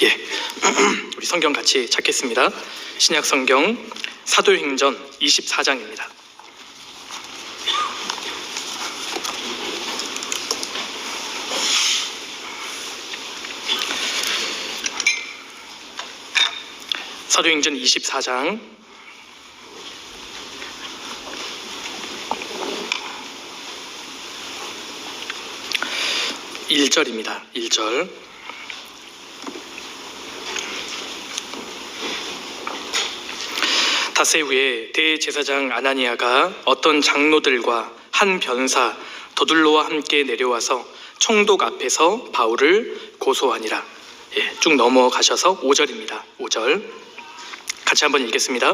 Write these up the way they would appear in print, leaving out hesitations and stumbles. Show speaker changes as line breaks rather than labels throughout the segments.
예, 우리 성경 같이 찾겠습니다. 신약 성경 사도행전 24장입니다. 사도행전 24장 1절입니다. 1절. 닷새 후에 대제사장 아나니아가 어떤 장로들과 한 변사 더둘로와 함께 내려와서 총독 앞에서 바울을 고소하니라. 쭉 넘어가셔서 5절입니다. 5절 같이 한번 읽겠습니다.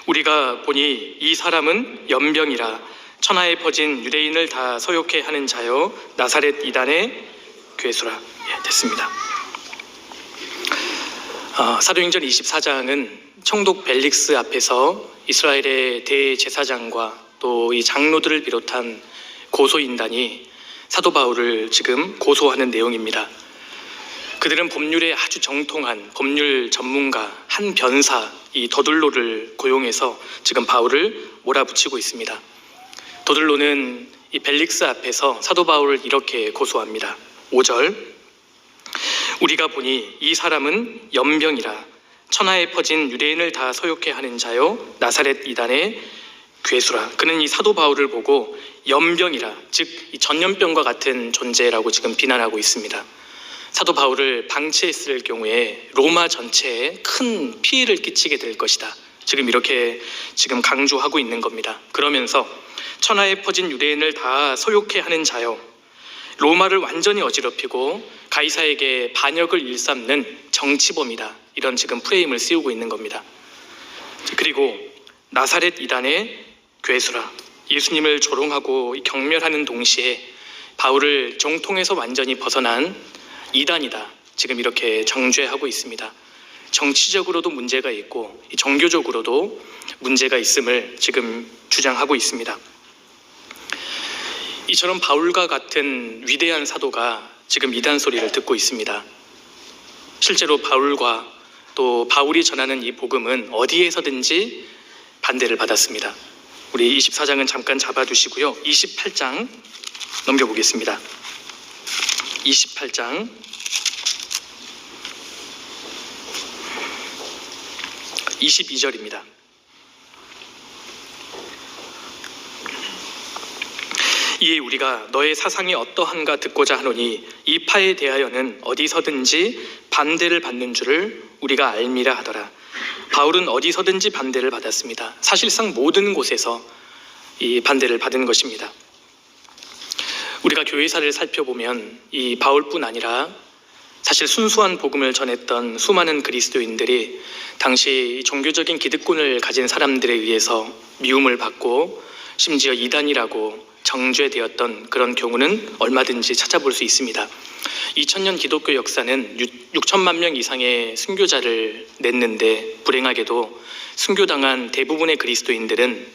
우리가 보니 이 사람은 연병이라 천하에 퍼진 유대인을 다 소욕해 하는 자요 나사렛 이단의 괴수라. 됐습니다. 사도행전 24장은 총독 벨릭스 앞에서 이스라엘의 대제사장과 또 이 장로들을 비롯한 고소인단이 사도 바울을 지금 고소하는 내용입니다. 그들은 법률에 아주 정통한 법률 전문가 한 변사 이 더둘로를 고용해서 지금 바울을 몰아붙이고 있습니다. 더둘로는 이 벨릭스 앞에서 사도 바울을 이렇게 고소합니다. 5절. 우리가 보니 이 사람은 연병이라 천하에 퍼진 유대인을 다 소욕해 하는 자요 나사렛 이단의 괴수라. 그는 이 사도 바울을 보고 연병이라, 즉 이 전염병과 같은 존재라고 지금 비난하고 있습니다. 사도 바울을 방치했을 경우에 로마 전체에 큰 피해를 끼치게 될 것이다. 지금 이렇게 지금 강조하고 있는 겁니다. 그러면서 천하에 퍼진 유대인을 다 소욕해 하는 자요, 로마를 완전히 어지럽히고 가이사에게 반역을 일삼는 정치범이다. 이런 지금 프레임을 씌우고 있는 겁니다. 그리고 나사렛 이단의 괴수라, 예수님을 조롱하고 경멸하는 동시에 바울을 정통에서 완전히 벗어난 이단이다. 지금 이렇게 정죄하고 있습니다. 정치적으로도 문제가 있고 종교적으로도 문제가 있음을 지금 주장하고 있습니다. 이처럼 바울과 같은 위대한 사도가 지금 이단 소리를 듣고 있습니다. 실제로 바울과 또 바울이 전하는 이 복음은 어디에서든지 반대를 받았습니다. 우리 24장은 잠깐 잡아두시고요. 28장 넘겨보겠습니다. 28장 22절입니다. 이에 우리가 너의 사상이 어떠한가 듣고자 하노니 이 파에 대하여는 어디서든지 반대를 받는 줄을 우리가 알미라 하더라. 바울은 어디서든지 반대를 받았습니다. 사실상 모든 곳에서 이 반대를 받은 것입니다. 우리가 교회사를 살펴보면 이 바울뿐 아니라 사실 순수한 복음을 전했던 수많은 그리스도인들이 당시 종교적인 기득권을 가진 사람들에 의해서 미움을 받고 심지어 이단이라고 정죄되었던 그런 경우는 얼마든지 찾아볼 수 있습니다. 2000년 기독교 역사는 6천만 명 이상의 순교자를 냈는데 불행하게도 순교당한 대부분의 그리스도인들은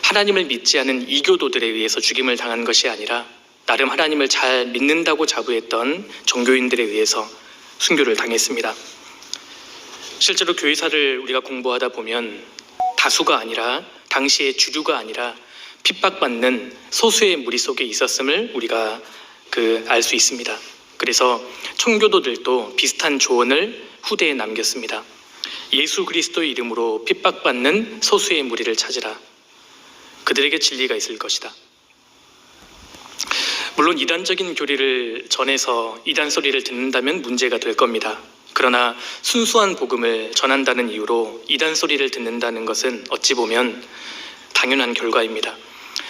하나님을 믿지 않은 이교도들에 의해서 죽임을 당한 것이 아니라 나름 하나님을 잘 믿는다고 자부했던 종교인들에 의해서 순교를 당했습니다. 실제로 교회사를 우리가 공부하다 보면 다수가 아니라 당시의 주류가 아니라 핍박받는 소수의 무리 속에 있었음을 우리가 알 수 있습니다. 그래서 청교도들도 비슷한 조언을 후대에 남겼습니다. 예수 그리스도의 이름으로 핍박받는 소수의 무리를 찾으라. 그들에게 진리가 있을 것이다. 물론 이단적인 교리를 전해서 이단 소리를 듣는다면 문제가 될 겁니다. 그러나 순수한 복음을 전한다는 이유로 이단 소리를 듣는다는 것은 어찌 보면 당연한 결과입니다.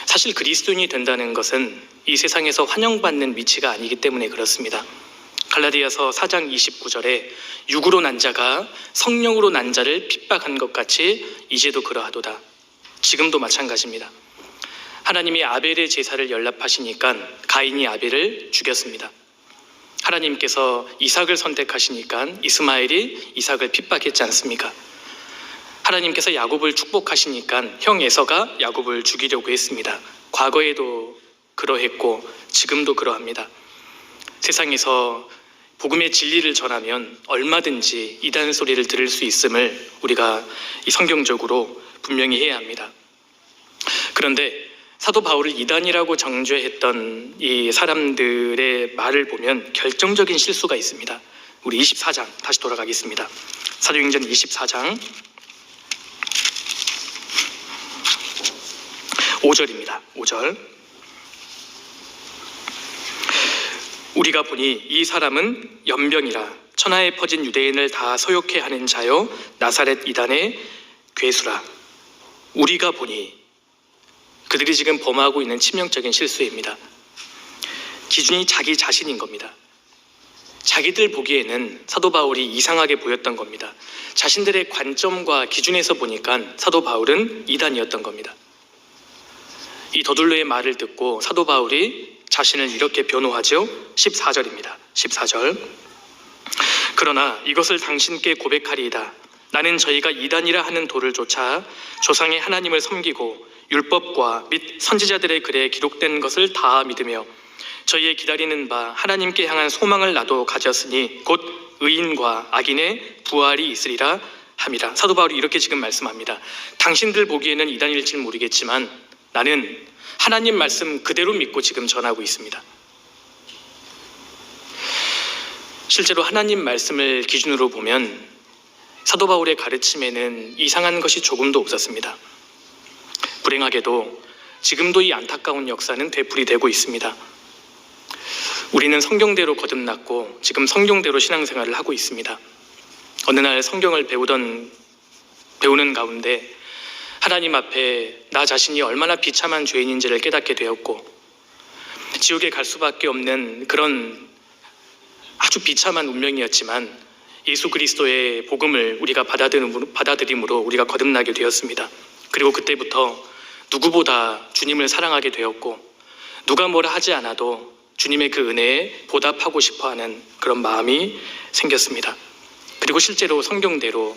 사실 그리스도인이 된다는 것은 이 세상에서 환영받는 위치가 아니기 때문에 그렇습니다. 갈라디아서 4장 29절에 육으로 난 자가 성령으로 난 자를 핍박한 것 같이 이제도 그러하도다. 지금도 마찬가지입니다. 하나님이 아벨의 제사를 연락하시니까 가인이 아벨을 죽였습니다. 하나님께서 이삭을 선택하시니까 이스마엘이 이삭을 핍박했지 않습니까? 하나님께서 야곱을 축복하시니까 형 에서가 야곱을 죽이려고 했습니다. 과거에도 그러했고 지금도 그러합니다. 세상에서 복음의 진리를 전하면 얼마든지 이단 소리를 들을 수 있음을 우리가 이 성경적으로 분명히 해야 합니다. 그런데 사도 바울을 이단이라고 정죄했던 이 사람들의 말을 보면 결정적인 실수가 있습니다. 우리 24장 다시 돌아가겠습니다. 사도행전 24장 5절입니다. 5절. 우리가 보니 이 사람은 연병이라 천하에 퍼진 유대인을 다 소욕해 하는 자요 나사렛 이단의 괴수라. 우리가 보니, 그들이 지금 범하고 있는 치명적인 실수입니다. 기준이 자기 자신인 겁니다. 자기들 보기에는 사도 바울이 이상하게 보였던 겁니다. 자신들의 관점과 기준에서 보니까 사도 바울은 이단이었던 겁니다. 이 더둘로의 말을 듣고 사도 바울이 자신을 이렇게 변호하죠. 14절입니다. 14절. 그러나 이것을 당신께 고백하리이다. 나는 저희가 이단이라 하는 도를 쫓아 조상의 하나님을 섬기고 율법과 및 선지자들의 글에 기록된 것을 다 믿으며 저희의 기다리는 바 하나님께 향한 소망을 나도 가졌으니 곧 의인과 악인의 부활이 있으리라 함이라. 사도 바울이 이렇게 지금 말씀합니다. 당신들 보기에는 이단일지는 모르겠지만 나는 하나님 말씀 그대로 믿고 지금 전하고 있습니다. 실제로 하나님 말씀을 기준으로 보면 사도 바울의 가르침에는 이상한 것이 조금도 없었습니다. 불행하게도 지금도 이 안타까운 역사는 되풀이되고 있습니다. 우리는 성경대로 거듭났고 지금 성경대로 신앙생활을 하고 있습니다. 어느 날 성경을 배우는 가운데 하나님 앞에 나 자신이 얼마나 비참한 죄인인지를 깨닫게 되었고 지옥에 갈 수밖에 없는 그런 아주 비참한 운명이었지만 예수 그리스도의 복음을 우리가 받아들임으로 우리가 거듭나게 되었습니다. 그리고 그때부터 누구보다 주님을 사랑하게 되었고 누가 뭐라 하지 않아도 주님의 그 은혜에 보답하고 싶어하는 그런 마음이 생겼습니다. 그리고 실제로 성경대로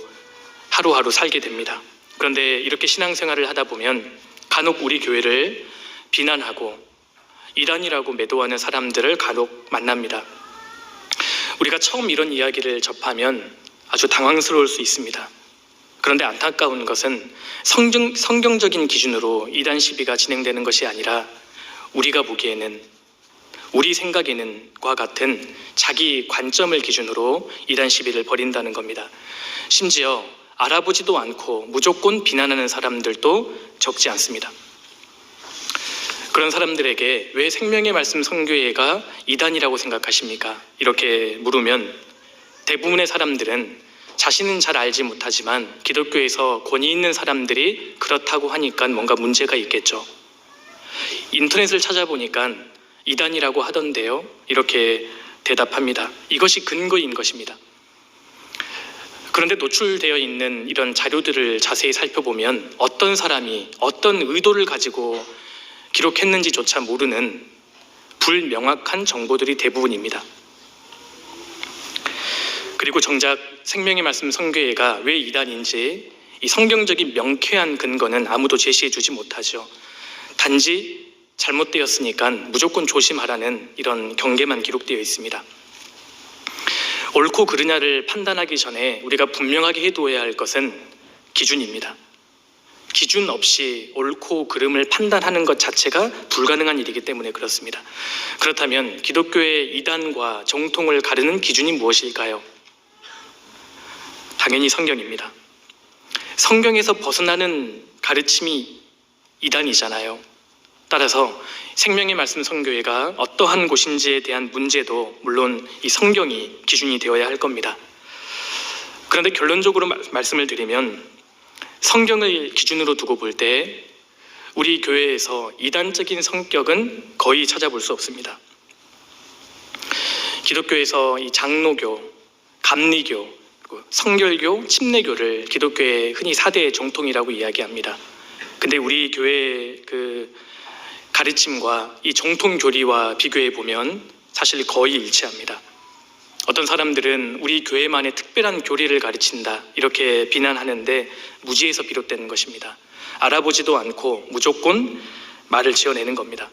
하루하루 살게 됩니다. 그런데 이렇게 신앙생활을 하다 보면 간혹 우리 교회를 비난하고 이단이라고 매도하는 사람들을 간혹 만납니다. 우리가 처음 이런 이야기를 접하면 아주 당황스러울 수 있습니다. 그런데 안타까운 것은 성경적인 기준으로 이단 시비가 진행되는 것이 아니라 우리가 보기에는, 우리 생각에는 과 같은 자기 관점을 기준으로 이단 시비를 벌인다는 겁니다. 심지어 알아보지도 않고 무조건 비난하는 사람들도 적지 않습니다. 그런 사람들에게 왜 생명의 말씀 선교회가 이단이라고 생각하십니까? 이렇게 물으면 대부분의 사람들은 자신은 잘 알지 못하지만 기독교에서 권위 있는 사람들이 그렇다고 하니까 뭔가 문제가 있겠죠. 인터넷을 찾아보니까 이단이라고 하던데요, 이렇게 대답합니다. 이것이 근거인 것입니다. 그런데 노출되어 있는 이런 자료들을 자세히 살펴보면 어떤 사람이 어떤 의도를 가지고 기록했는지조차 모르는 불명확한 정보들이 대부분입니다. 그리고 정작 생명의 말씀 선교회가 왜 이단인지 이 성경적인 명쾌한 근거는 아무도 제시해 주지 못하죠. 단지 잘못되었으니까 무조건 조심하라는 이런 경계만 기록되어 있습니다. 옳고 그르냐를 판단하기 전에 우리가 분명하게 해두어야 할 것은 기준입니다. 기준 없이 옳고 그름을 판단하는 것 자체가 불가능한 일이기 때문에 그렇습니다. 그렇다면 기독교의 이단과 정통을 가르는 기준이 무엇일까요? 당연히 성경입니다. 성경에서 벗어나는 가르침이 이단이잖아요. 따라서 생명의 말씀 선교회가 어떠한 곳인지에 대한 문제도 물론 이 성경이 기준이 되어야 할 겁니다. 그런데 결론적으로 말씀을 드리면 성경을 기준으로 두고 볼 때 우리 교회에서 이단적인 성격은 거의 찾아볼 수 없습니다. 기독교에서 이 장로교, 감리교, 성결교, 침례교를 기독교의 흔히 4대 정통이라고 이야기합니다. 근데 우리 교회의 그 가르침과 이 정통 교리와 비교해 보면 사실 거의 일치합니다. 어떤 사람들은 우리 교회만의 특별한 교리를 가르친다 이렇게 비난하는데 무지에서 비롯되는 것입니다. 알아보지도 않고 무조건 말을 지어내는 겁니다.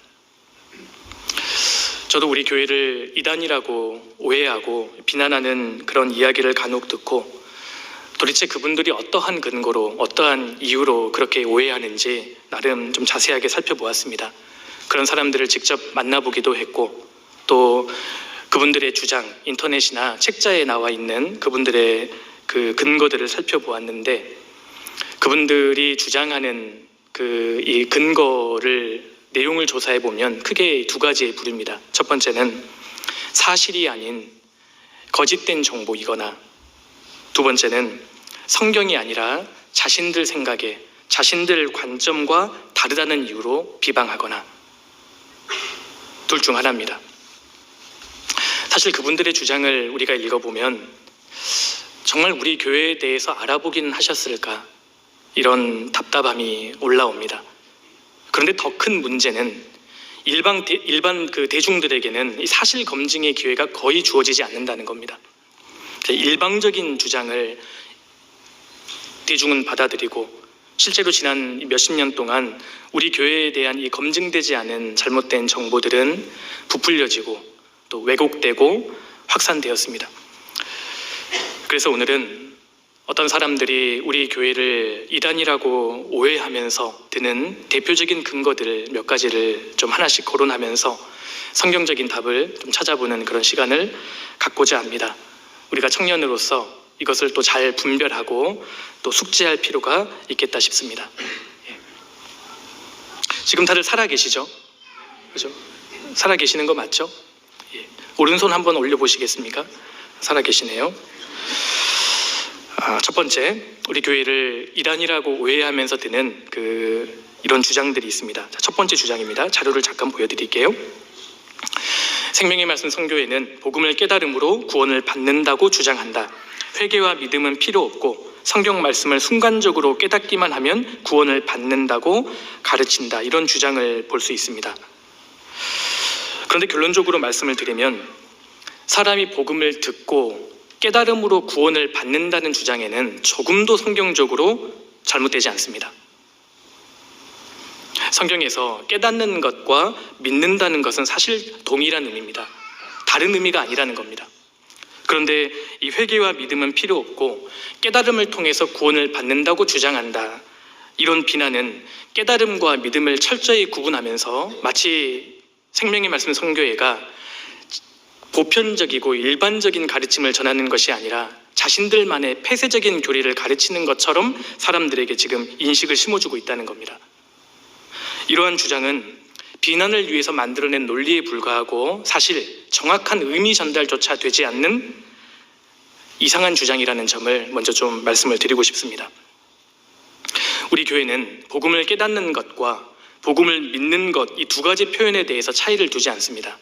저도 우리 교회를 이단이라고 오해하고 비난하는 그런 이야기를 간혹 듣고 도대체 그분들이 어떠한 근거로 어떠한 이유로 그렇게 오해하는지 나름 좀 자세하게 살펴보았습니다. 그런 사람들을 직접 만나보기도 했고 또 그분들의 주장, 인터넷이나 책자에 나와 있는 그분들의 그 근거들을 살펴보았는데 그분들이 주장하는 이 근거를 내용을 조사해 보면 크게 두 가지에 부릅니다. 첫 번째는 사실이 아닌 거짓된 정보이거나 두 번째는 성경이 아니라 자신들 생각에 자신들 관점과 다르다는 이유로 비방하거나 둘 중 하나입니다. 사실 그분들의 주장을 우리가 읽어보면 정말 우리 교회에 대해서 알아보긴 하셨을까 이런 답답함이 올라옵니다. 그런데 더 큰 문제는 일반 그 대중들에게는 이 사실 검증의 기회가 거의 주어지지 않는다는 겁니다. 일방적인 주장을 대중은 받아들이고 실제로 지난 몇십 년 동안 우리 교회에 대한 이 검증되지 않은 잘못된 정보들은 부풀려지고 또 왜곡되고 확산되었습니다. 그래서 오늘은 어떤 사람들이 우리 교회를 이단이라고 오해하면서 드는 대표적인 근거들 몇 가지를 좀 하나씩 거론하면서 성경적인 답을 좀 찾아보는 그런 시간을 갖고자 합니다. 우리가 청년으로서 이것을 또 잘 분별하고 또 숙지할 필요가 있겠다 싶습니다. 지금 다들 살아계시죠? 그죠? 살아계시는 거 맞죠? 오른손 한번 올려보시겠습니까? 살아계시네요. 첫 번째, 우리 교회를 이단이라고 오해하면서 드는 이런 주장들이 있습니다. 첫 번째 주장입니다. 자료를 잠깐 보여드릴게요. 생명의 말씀 선교회는 복음을 깨달음으로 구원을 받는다고 주장한다. 회개와 믿음은 필요 없고 성경 말씀을 순간적으로 깨닫기만 하면 구원을 받는다고 가르친다. 이런 주장을 볼 수 있습니다. 그런데 결론적으로 말씀을 드리면 사람이 복음을 듣고 깨달음으로 구원을 받는다는 주장에는 조금도 성경적으로 잘못되지 않습니다. 성경에서 깨닫는 것과 믿는다는 것은 사실 동일한 의미입니다. 다른 의미가 아니라는 겁니다. 그런데 이 회개와 믿음은 필요 없고 깨달음을 통해서 구원을 받는다고 주장한다. 이런 비난은 깨달음과 믿음을 철저히 구분하면서 마치 생명의 말씀 선교회가 보편적이고 일반적인 가르침을 전하는 것이 아니라 자신들만의 폐쇄적인 교리를 가르치는 것처럼 사람들에게 지금 인식을 심어주고 있다는 겁니다. 이러한 주장은 비난을 위해서 만들어낸 논리에 불과하고 사실 정확한 의미 전달조차 되지 않는 이상한 주장이라는 점을 먼저 좀 말씀을 드리고 싶습니다. 우리 교회는 복음을 깨닫는 것과 복음을 믿는 것 이 두 가지 표현에 대해서 차이를 두지 않습니다.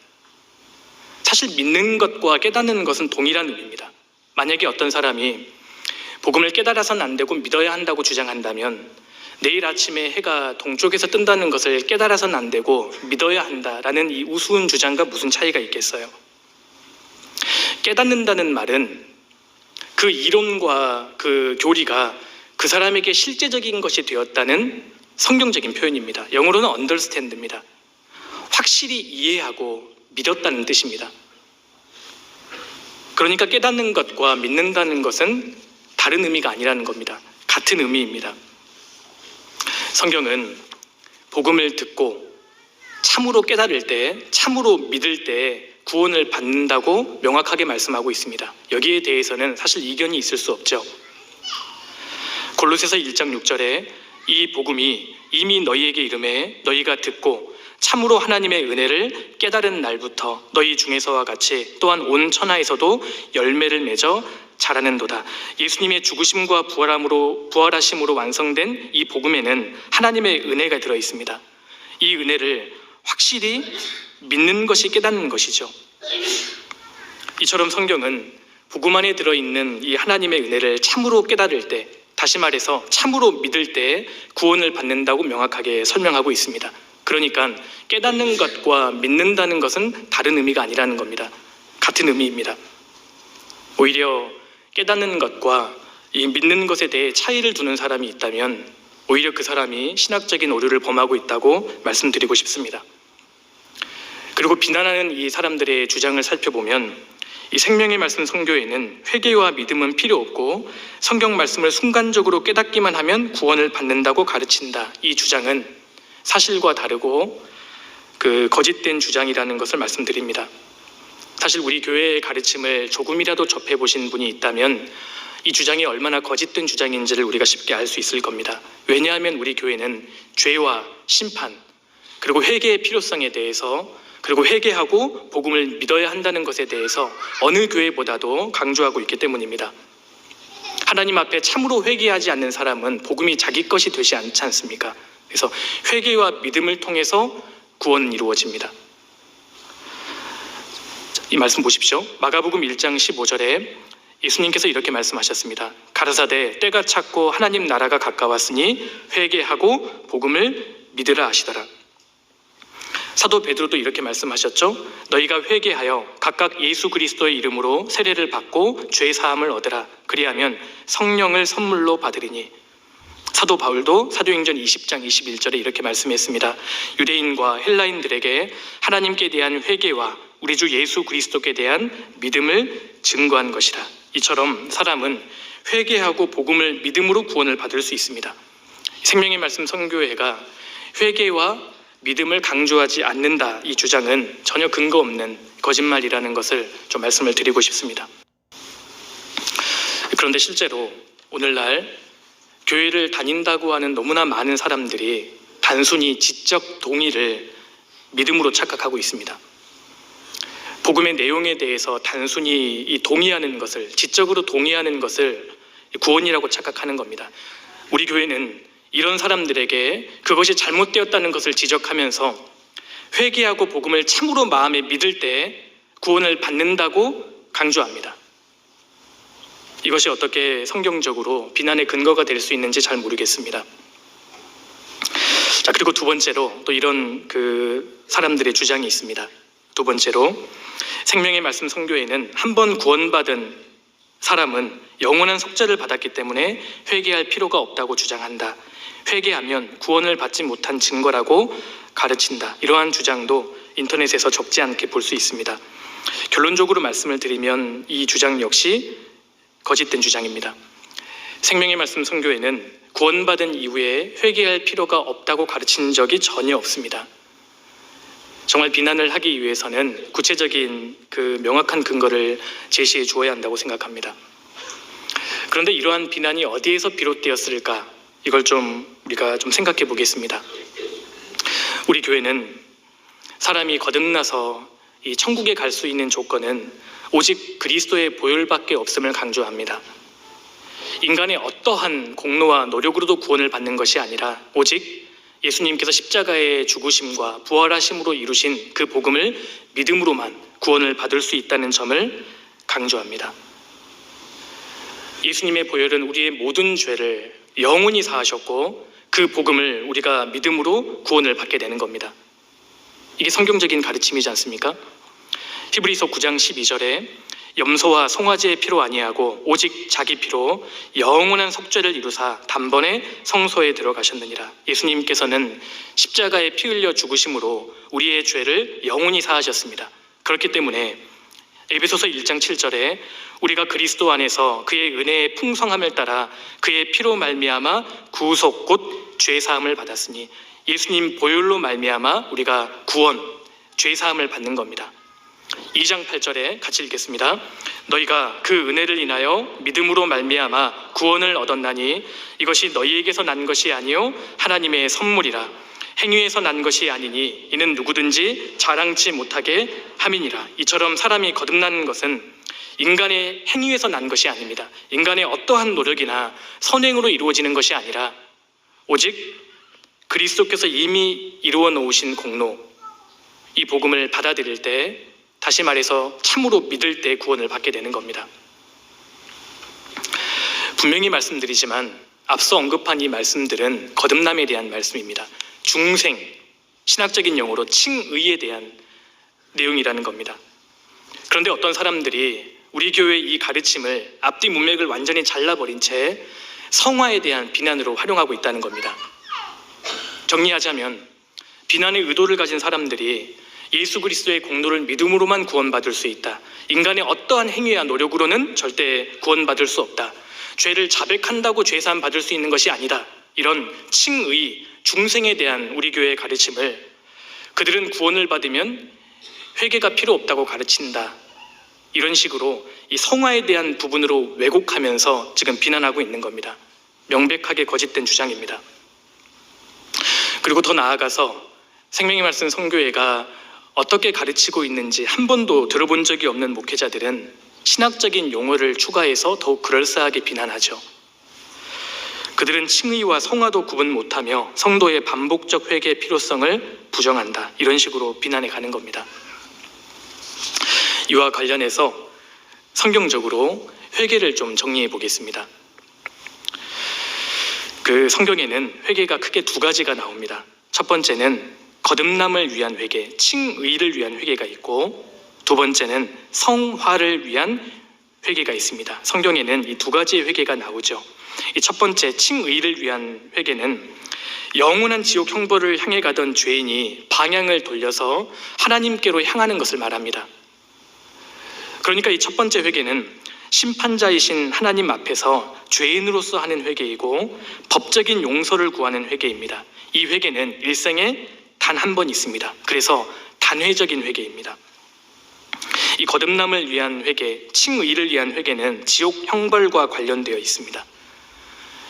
사실 믿는 것과 깨닫는 것은 동일한 의미입니다. 만약에 어떤 사람이 복음을 깨달아서는 안 되고 믿어야 한다고 주장한다면 내일 아침에 해가 동쪽에서 뜬다는 것을 깨달아서는 안 되고 믿어야 한다라는 이 우스운 주장과 무슨 차이가 있겠어요? 깨닫는다는 말은 그 이론과 그 교리가 그 사람에게 실제적인 것이 되었다는 성경적인 표현입니다. 영어로는 understand입니다. 확실히 이해하고 믿었다는 뜻입니다. 그러니까 깨닫는 것과 믿는다는 것은 다른 의미가 아니라는 겁니다. 같은 의미입니다. 성경은 복음을 듣고 참으로 깨달을 때, 참으로 믿을 때 구원을 받는다고 명확하게 말씀하고 있습니다. 여기에 대해서는 사실 이견이 있을 수 없죠. 골로새서 1장 6절에 이 복음이 이미 너희에게 이르매 너희가 듣고 참으로 하나님의 은혜를 깨달은 날부터 너희 중에서와 같이 또한 온 천하에서도 열매를 맺어 자라는도다. 예수님의 죽으심과 부활하심으로 완성된 이 복음에는 하나님의 은혜가 들어 있습니다. 이 은혜를 확실히 믿는 것이 깨닫는 것이죠. 이처럼 성경은 복음 안에 들어있는 이 하나님의 은혜를 참으로 깨달을 때, 다시 말해서 참으로 믿을 때 구원을 받는다고 명확하게 설명하고 있습니다. 그러니까 깨닫는 것과 믿는다는 것은 다른 의미가 아니라는 겁니다. 같은 의미입니다. 오히려 깨닫는 것과 이 믿는 것에 대해 차이를 두는 사람이 있다면 오히려 그 사람이 신학적인 오류를 범하고 있다고 말씀드리고 싶습니다. 그리고 비난하는 이 사람들의 주장을 살펴보면 이 생명의 말씀 선교에는 회개와 믿음은 필요 없고 성경 말씀을 순간적으로 깨닫기만 하면 구원을 받는다고 가르친다. 이 주장은 사실과 다르고 거짓된 주장이라는 것을 말씀드립니다. 사실 우리 교회의 가르침을 조금이라도 접해보신 분이 있다면 이 주장이 얼마나 거짓된 주장인지를 우리가 쉽게 알 수 있을 겁니다. 왜냐하면 우리 교회는 죄와 심판 그리고 회개의 필요성에 대해서 그리고 회개하고 복음을 믿어야 한다는 것에 대해서 어느 교회보다도 강조하고 있기 때문입니다. 하나님 앞에 참으로 회개하지 않는 사람은 복음이 자기 것이 되지 않지 않습니까? 그래서 회개와 믿음을 통해서 구원은 이루어집니다. 이 말씀 보십시오. 마가복음 1장 15절에 예수님께서 이렇게 말씀하셨습니다. 가라사대 때가 찼고 하나님 나라가 가까웠으니 회개하고 복음을 믿으라 하시더라. 사도 베드로도 이렇게 말씀하셨죠. 너희가 회개하여 각각 예수 그리스도의 이름으로 세례를 받고 죄 사함을 얻으라. 그리하면 성령을 선물로 받으리니. 사도 바울도 사도행전 20장 21절에 이렇게 말씀했습니다. 유대인과 헬라인들에게 하나님께 대한 회개와 우리 주 예수 그리스도께 대한 믿음을 증거한 것이라. 이처럼 사람은 회개하고 복음을 믿음으로 구원을 받을 수 있습니다. 생명의 말씀 선교회가 회개와 믿음을 강조하지 않는다, 이 주장은 전혀 근거 없는 거짓말이라는 것을 좀 말씀을 드리고 싶습니다. 그런데 실제로 오늘날 교회를 다닌다고 하는 너무나 많은 사람들이 단순히 지적 동의를 믿음으로 착각하고 있습니다. 복음의 내용에 대해서 단순히 이 동의하는 것을, 지적으로 동의하는 것을 구원이라고 착각하는 겁니다. 우리 교회는 이런 사람들에게 그것이 잘못되었다는 것을 지적하면서 회개하고 복음을 참으로 마음에 믿을 때 구원을 받는다고 강조합니다. 이것이 어떻게 성경적으로 비난의 근거가 될 수 있는지 잘 모르겠습니다. 자, 그리고 두 번째로 또 이런 사람들의 주장이 있습니다. 두 번째로 생명의 말씀 선교회는 한 번 구원받은 사람은 영원한 속죄를 받았기 때문에 회개할 필요가 없다고 주장한다. 회개하면 구원을 받지 못한 증거라고 가르친다. 이러한 주장도 인터넷에서 적지 않게 볼 수 있습니다. 결론적으로 말씀을 드리면 이 주장 역시 거짓된 주장입니다. 생명의 말씀 선교회는 구원받은 이후에 회개할 필요가 없다고 가르친 적이 전혀 없습니다. 정말 비난을 하기 위해서는 구체적인 명확한 근거를 제시해 주어야 한다고 생각합니다. 그런데 이러한 비난이 어디에서 비롯되었을까? 이걸 우리가 생각해 보겠습니다. 우리 교회는 사람이 거듭나서 이 천국에 갈 수 있는 조건은 오직 그리스도의 보혈밖에 없음을 강조합니다. 인간의 어떠한 공로와 노력으로도 구원을 받는 것이 아니라 오직 예수님께서 십자가의 죽으심과 부활하심으로 이루신 그 복음을 믿음으로만 구원을 받을 수 있다는 점을 강조합니다. 예수님의 보혈은 우리의 모든 죄를 영원히 사하셨고 그 복음을 우리가 믿음으로 구원을 받게 되는 겁니다. 이게 성경적인 가르침이지 않습니까? 히브리서 9장 12절에 염소와 송아지의 피로 아니하고 오직 자기 피로 영원한 속죄를 이루사 단번에 성소에 들어가셨느니라. 예수님께서는 십자가에 피 흘려 죽으심으로 우리의 죄를 영원히 사하셨습니다. 그렇기 때문에 에베소서 1장 7절에 우리가 그리스도 안에서 그의 은혜의 풍성함을 따라 그의 피로 말미암아 구속 곧 죄사함을 받았으니 예수님 보혈로 말미암아 우리가 구원, 죄사함을 받는 겁니다. 2장 8절에 같이 읽겠습니다. 너희가 그 은혜를 인하여 믿음으로 말미암아 구원을 얻었나니 이것이 너희에게서 난 것이 아니요 하나님의 선물이라. 행위에서 난 것이 아니니 이는 누구든지 자랑치 못하게 함이니라. 이처럼 사람이 거듭나는 것은 인간의 행위에서 난 것이 아닙니다. 인간의 어떠한 노력이나 선행으로 이루어지는 것이 아니라 오직 그리스도께서 이미 이루어 놓으신 공로, 이 복음을 받아들일 때, 다시 말해서 참으로 믿을 때 구원을 받게 되는 겁니다. 분명히 말씀드리지만 앞서 언급한 이 말씀들은 거듭남에 대한 말씀입니다. 중생, 신학적인 용어로 칭의에 대한 내용이라는 겁니다. 그런데 어떤 사람들이 우리 교회의 이 가르침을 앞뒤 문맥을 완전히 잘라버린 채 성화에 대한 비난으로 활용하고 있다는 겁니다. 정리하자면 비난의 의도를 가진 사람들이 예수 그리스도의 공로를 믿음으로만 구원받을 수 있다. 인간의 어떠한 행위와 노력으로는 절대 구원받을 수 없다. 죄를 자백한다고 죄사함 받을 수 있는 것이 아니다. 이런 칭의, 중생에 대한 우리 교회의 가르침을 그들은 구원을 받으면 회개가 필요 없다고 가르친다. 이런 식으로 이 성화에 대한 부분으로 왜곡하면서 지금 비난하고 있는 겁니다. 명백하게 거짓된 주장입니다. 그리고 더 나아가서 생명의 말씀 선교회가 어떻게 가르치고 있는지 한 번도 들어본 적이 없는 목회자들은 신학적인 용어를 추가해서 더욱 그럴싸하게 비난하죠. 그들은 칭의와 성화도 구분 못하며 성도의 반복적 회개의 필요성을 부정한다. 이런 식으로 비난해 가는 겁니다. 이와 관련해서 성경적으로 회개를 좀 정리해 보겠습니다. 그 성경에는 회개가 크게 두 가지가 나옵니다. 첫 번째는 거듭남을 위한 회개, 칭의를 위한 회개가 있고, 두 번째는 성화를 위한 회개가 있습니다. 성경에는 이 두 가지의 회개가 나오죠. 이 첫 번째 칭의를 위한 회개는 영원한 지옥 형벌을 향해 가던 죄인이 방향을 돌려서 하나님께로 향하는 것을 말합니다. 그러니까 이 첫 번째 회개는 심판자이신 하나님 앞에서 죄인으로서 하는 회개이고 법적인 용서를 구하는 회개입니다. 이 회개는 일생에 단 한 번 있습니다. 그래서 단회적인 회개입니다. 이 거듭남을 위한 회개, 칭의를 위한 회개는 지옥 형벌과 관련되어 있습니다.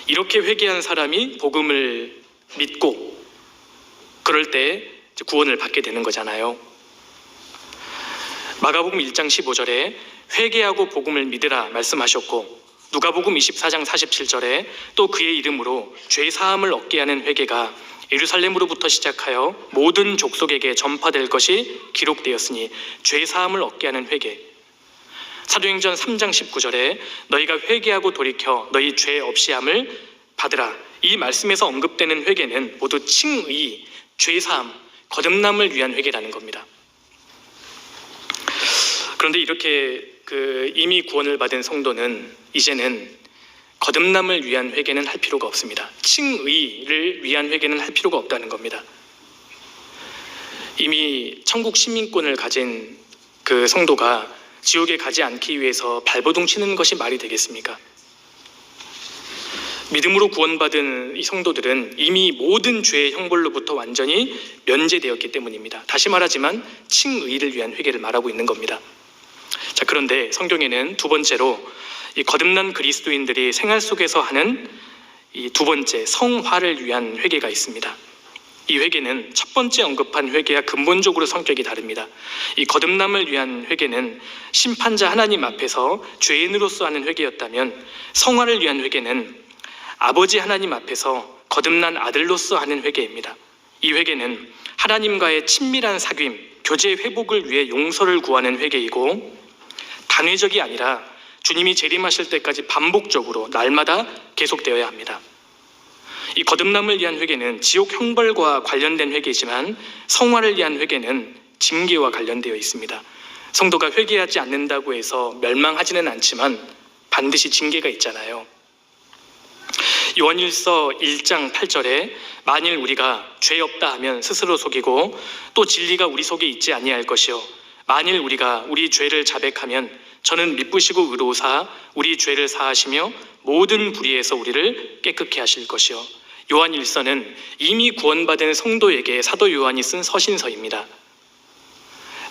이렇게 회개한 사람이 복음을 믿고 그럴 때 구원을 받게 되는 거잖아요. 마가복음 1장 15절에 회개하고 복음을 믿으라 말씀하셨고, 누가복음 24장 47절에 또 그의 이름으로 죄사함을 얻게 하는 회개가 예루살렘으로부터 시작하여 모든 족속에게 전파될 것이 기록되었으니 죄사함을 얻게 하는 회개. 사도행전 3장 19절에 너희가 회개하고 돌이켜 너희 죄 없이함을 받으라. 이 말씀에서 언급되는 회개는 모두 칭의, 죄사함, 거듭남을 위한 회개라는 겁니다. 그런데 이렇게 이미 구원을 받은 성도는 이제는 거듭남을 위한 회개는 할 필요가 없습니다. 칭의를 위한 회개는 할 필요가 없다는 겁니다. 이미 천국 시민권을 가진 그 성도가 지옥에 가지 않기 위해서 발버둥 치는 것이 말이 되겠습니까? 믿음으로 구원받은 이 성도들은 이미 모든 죄의 형벌로부터 완전히 면제되었기 때문입니다. 다시 말하지만 칭의를 위한 회개를 말하고 있는 겁니다. 자, 그런데 성경에는 두 번째로 이 거듭난 그리스도인들이 생활 속에서 하는 이 두 번째 성화를 위한 회개가 있습니다. 이 회개는 첫 번째 언급한 회개와 근본적으로 성격이 다릅니다. 이 거듭남을 위한 회개는 심판자 하나님 앞에서 죄인으로서 하는 회개였다면, 성화를 위한 회개는 아버지 하나님 앞에서 거듭난 아들로서 하는 회개입니다. 이 회개는 하나님과의 친밀한 사귐, 교제 회복을 위해 용서를 구하는 회개이고, 단회적이 아니라 주님이 재림하실 때까지 반복적으로 날마다 계속되어야 합니다. 이 거듭남을 위한 회개는 지옥 형벌과 관련된 회개지만, 성화를 위한 회개는 징계와 관련되어 있습니다. 성도가 회개하지 않는다고 해서 멸망하지는 않지만 반드시 징계가 있잖아요. 요한일서 1장 8절에 만일 우리가 죄 없다 하면 스스로 속이고 또 진리가 우리 속에 있지 아니할 것이요 만일 우리가 우리 죄를 자백하면 저는 미쁘시고 의로우사 우리 죄를 사하시며 모든 불의에서 우리를 깨끗게 하실 것이요. 요한일서는 이미 구원받은 성도에게 사도 요한이 쓴 서신서입니다.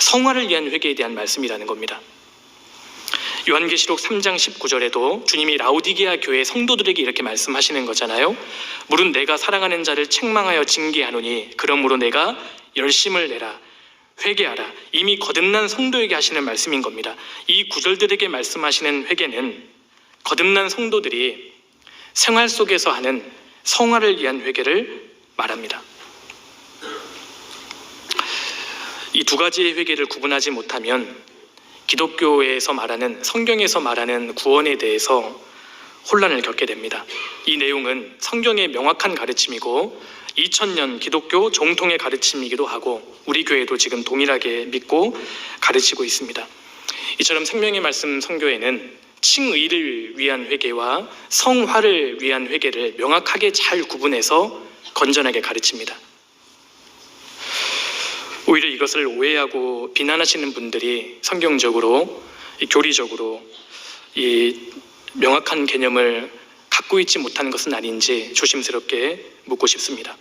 성화를 위한 회개에 대한 말씀이라는 겁니다. 요한계시록 3장 19절에도 주님이 라오디게아 교회 성도들에게 이렇게 말씀하시는 거잖아요. 물은 내가 사랑하는 자를 책망하여 징계하노니 그러므로 내가 열심을 내라. 회개하라. 이미 거듭난 성도에게 하시는 말씀인 겁니다. 이 구절들에게 말씀하시는 회개는 거듭난 성도들이 생활 속에서 하는 성화를 위한 회개를 말합니다. 이 두 가지의 회개를 구분하지 못하면 기독교에서 말하는, 성경에서 말하는 구원에 대해서 혼란을 겪게 됩니다. 이 내용은 성경의 명확한 가르침이고 2000년 기독교 정통의 가르침이기도 하고 우리 교회도 지금 동일하게 믿고 가르치고 있습니다. 이처럼 생명의 말씀 선교회는 칭의를 위한 회개와 성화를 위한 회개를 명확하게 잘 구분해서 건전하게 가르칩니다. 오히려 이것을 오해하고 비난하시는 분들이 성경적으로, 교리적으로 이 명확한 개념을 갖고 있지 못하는 것은 아닌지 조심스럽게 묻고 싶습니다.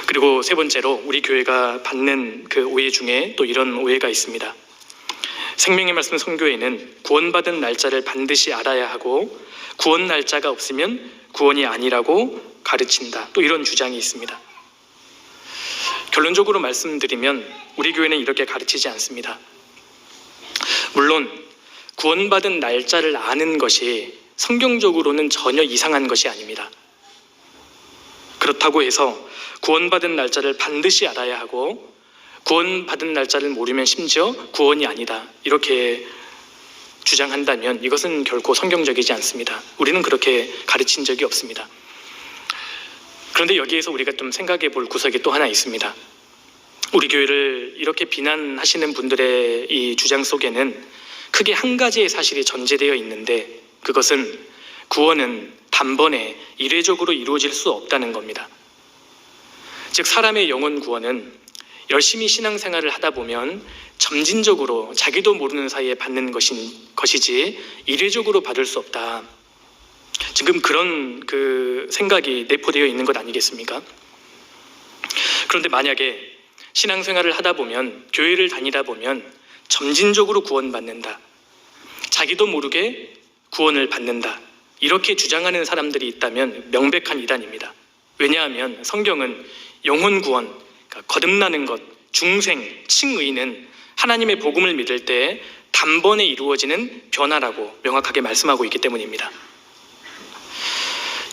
그리고 세 번째로 우리 교회가 받는 그 오해 중에 또 이런 오해가 있습니다. 생명의 말씀 선교회는 구원받은 날짜를 반드시 알아야 하고 구원 날짜가 없으면 구원이 아니라고 가르친다. 또 이런 주장이 있습니다. 결론적으로 말씀드리면 우리 교회는 이렇게 가르치지 않습니다. 물론 구원받은 날짜를 아는 것이 성경적으로는 전혀 이상한 것이 아닙니다. 그렇다고 해서 구원받은 날짜를 반드시 알아야 하고 구원받은 날짜를 모르면 심지어 구원이 아니다, 이렇게 주장한다면 이것은 결코 성경적이지 않습니다. 우리는 그렇게 가르친 적이 없습니다. 그런데 여기에서 우리가 좀 생각해 볼 구석이 또 하나 있습니다. 우리 교회를 이렇게 비난하시는 분들의 이 주장 속에는 크게 한 가지의 사실이 전제되어 있는데, 그것은 구원은 단번에 이례적으로 이루어질 수 없다는 겁니다. 즉 사람의 영혼 구원은 열심히 신앙생활을 하다 보면 점진적으로 자기도 모르는 사이에 받는 것이지 이례적으로 받을 수 없다. 지금 그런 그 생각이 내포되어 있는 것 아니겠습니까? 그런데 만약에 신앙생활을 하다 보면, 교회를 다니다 보면 점진적으로 구원받는다, 자기도 모르게 구원을 받는다, 이렇게 주장하는 사람들이 있다면 명백한 이단입니다. 왜냐하면 성경은 영혼 구원, 그러니까 거듭나는 것, 중생, 칭의는 하나님의 복음을 믿을 때 단번에 이루어지는 변화라고 명확하게 말씀하고 있기 때문입니다.